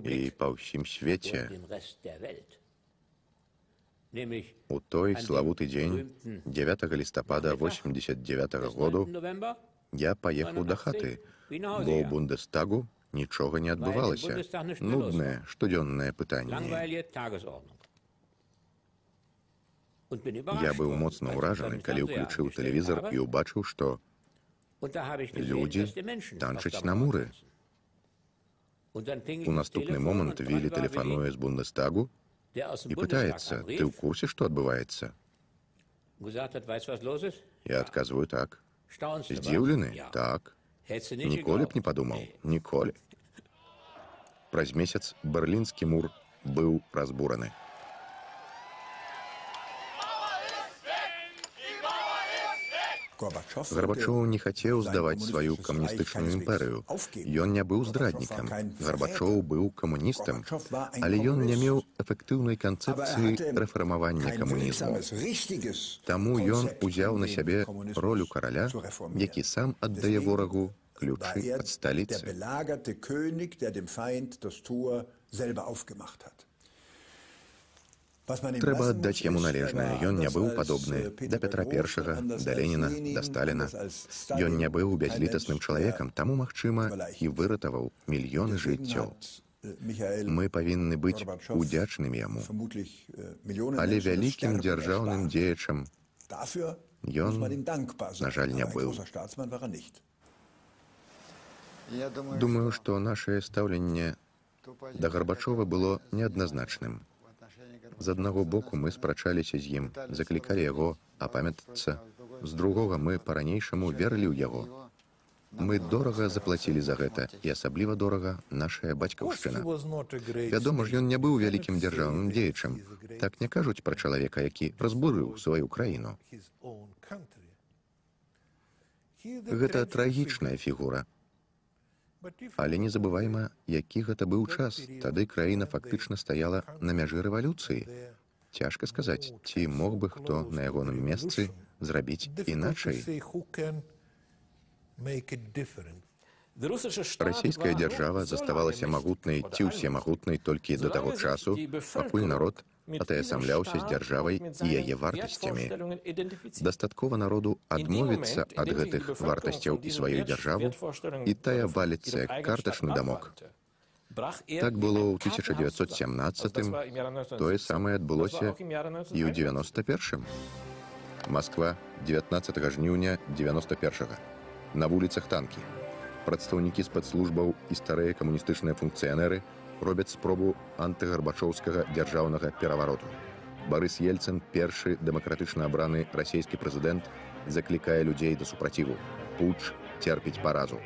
і па ўсім свеце. У той славуты дзень, 9 лістапада 89 году, я паехаў да хаты, бо ў Бундестагу нічога не адбывалася. Нуднае, штодзённае пытанне. Я быў моцна ўражаны, калі ўключыў тэлевізар і ўбачыў, што людзі танчаць на муры. У наступны момант Вілі тэлефануе з Бундестагу і пытаецца: ты ў курсе, што адбываецца? Я адказваю: так. Здзіўлены? Так. Ніколі б не падумаў. Ніколі. Праз месяц Берлінскі мур быў разбураны. Гарбачоў не хацеў здаваць сваю камуністычную імперыю. Ён не быў здраднікам. Гарбачоў быў камуністам, але ён не меў эфектыўнай канцэпцыі рэфармавання камунізму. Таму ён узяў на сябе ролю караля, які сам аддае ворагу ключы ад сталіцы. Трэба аддаць яму належнае. Ён не быў падобны да Петра I, да Леніна, да Сталіна. Ён не быў бязлітасным чалавекам, таму, магчыма, і выратаваў мільёны жыццёў. Мы павінны быць удзячнымі яму. Але вялікім дзяржаўным дзеячам ён, на жаль, не быў. Думаю, што нашае стаўленне да Гарбачова было неадназначным. З аднаго боку мы спрачаліся з ім, заклікалі яго апамятацца. З другога мы па-ранейшаму верылі ў яго. Мы дорага заплацілі за гэта, і асабліва дорага нашая бацькаўшчына. Вядома ж, ён не быў вялікім дзяржаўным дзеячам. Так не кажуць пра чалавека, які разбурыў сваю краіну. Гэта трагічная фігура. Але не забывайма, які гэта быў час. Тады краіна фактычна стаяла на мяжы рэвалюцыі. Цяжка сказаць, ці мог бы хто на ягоным месцы зрабіць іначай. Расійская дзяржава заставалася магутнай ці ўсемагутнай толькі да таго часу, пакуль народ атаясамляўся з дзяржавай і яе вартасцямі. Дастаткова народу адмовіцца ад гэтых вартасцяў і сваю дзяржаву, і тая валіцца як картачны дамок. Так было ў 1917-м, тое самае адбылося і ў 91-м. Масква, 19 жніўня 91-га. На вуліцах танкі. Прадстаўнікі спецслужбаў і старыя камуністычныя функцыянеры робяць спробу антыгарбачоўскага дзяржаўнага перавароту. Барыс Ельцын, першы дэмакратычна абраны расійскі прэзідэнт, заклікае людзей да супраціву. Путч церпіць паразу.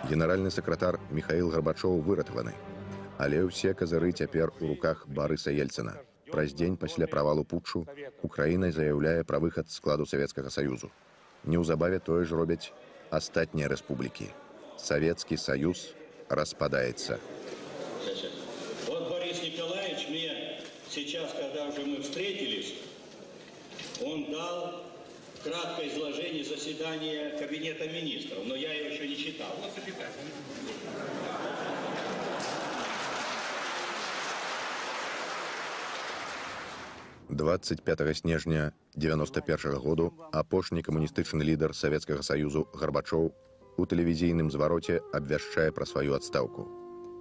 Генеральны сакратар Міхаіл Гарбачоў выратаваны. Але ўсе казары цяпер у руках Барыса Ельцына. Праз дзень пасля правалу путчу Украіна заяўляе пра выхад з складу Савецкага Саюзу. Неўзабаве тое ж робяць астатнія рэспублікі. Советский Союз распадается. Вот Борис Николаевич мне сейчас, когда уже мы встретились, он дал краткое изложение заседания Кабинета министров, но я его еще не читал. 25 снежня 91 году апошні камуністычны лідар Савецкага Саюзу Гарбачоў у тэлевізійным звароце абвяшчае пра сваю адстаўку.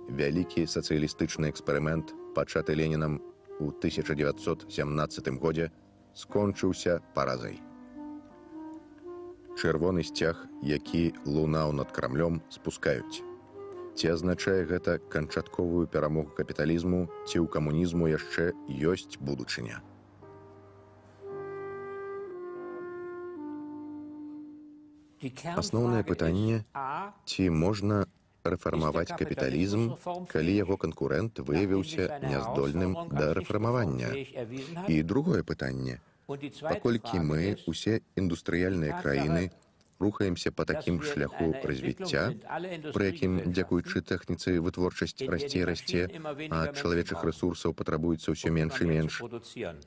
Вялікі сацыялістычны эксперымент, пачаты Ленінам у 1917 годзе, скончыўся паразай. Чырвоны сцяг, які лунаў над Крамлём, спускаюць. Ці азначае гэта канчатковую перамогу капіталізму, ці ў камунізму яшчэ ёсць будучыня? Асноўнае пытанне, ці можна рэфармаваць капіталізм, калі яго канкурэнт выявіўся няздольным да рэфармавання. І другое пытанне, паколькі мы, усе індустрыяльныя краіны, рухаемся па такім шляху развіцця, пры якім, дзякуючы тэхніцы, вытворчасць расце і расце, а ад чалавечых рэсурсаў патрабуецца ўсё менш і менш.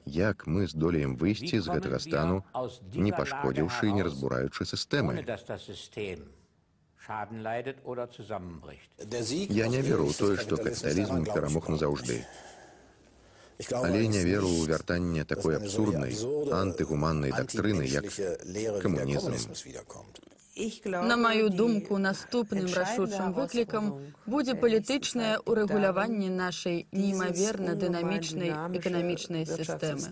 Як мы здолеем выйсці з гэтага стану, не пашкодзіўшы і не разбураючы сістэмы? Я не веру ў тое, што капіталізм перамог назаўжды. Але не веру ў вяртанне такой абсурднай, антыгуманнай дактрыны, як камунізм. На маю думку, наступным рашучым выклікам будзе палітычнае ўрэгуляванне нашай неймаверна дынамічнай эканамічнай сістэмы.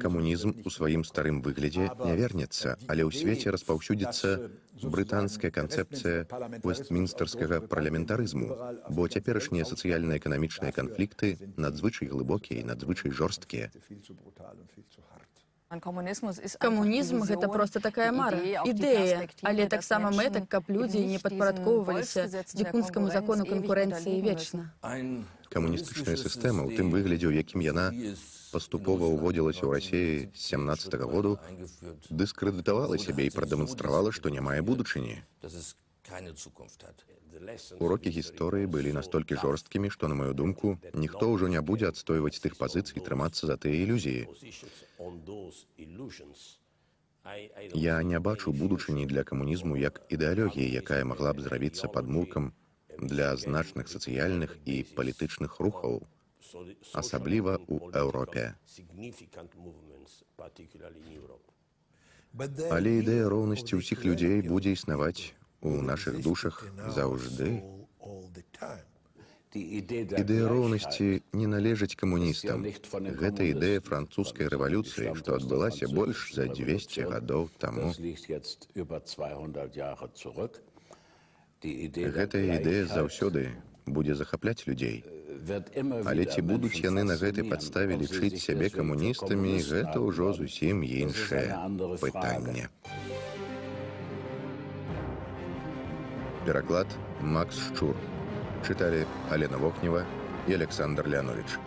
Камунізм у сваім старым выглядзе не вернецца, але ў свеце распаўсюдзіцца брытанская канцэпцыя вестмінстэрскага парламентарызму, бо цяперашнія сацыяльна-эканамічныя канфлікты надзвычай глыбокія і надзвычай жорсткія. Камунізм – гэта проста такая мара, ідэя, але таксама мэтак, каб людзі не падпарадкоўваліся дзікунскаму закону канкурэнцыі вечна. Камуністычная сістэма ў тым выглядзе, у якім яна, паступова ўводзілася ў Расіі з 17-го году, дыскрэдытавала сябе і прадэманстравала, што не мае будучыні. Урокі гісторыі былі настолькі жорсткімі, што, на маю думку, ніхто ўжо не будзе адстойваць тых пазіцый і трымацца за тыя ілюзіі. Я не бачу будучыні для камунізму як ідэалогіі, якая магла б зрабіцца падмуркам для значных сацыяльных і палітычных рухаў, асабліва ў Еўропе. Але ідэя роўнасці ўсіх людзей будзе існаваць у нашых душах заўжды. Ідэя роўнасці не належыць камуністам. Гэта ідэя французскай рэвалюцыі, што адбылася больш за 200 гадоў таму. Гэтая ідэя заўсёды будзе захапляць людзей. Але ці будуць яны на гэтай падставе лічыць сябе камуністамі, гэта ўжо зусім іншае пытанне. Пераклад Макс Шчур. Чыталі Алена Вохнева і Александр Лянович.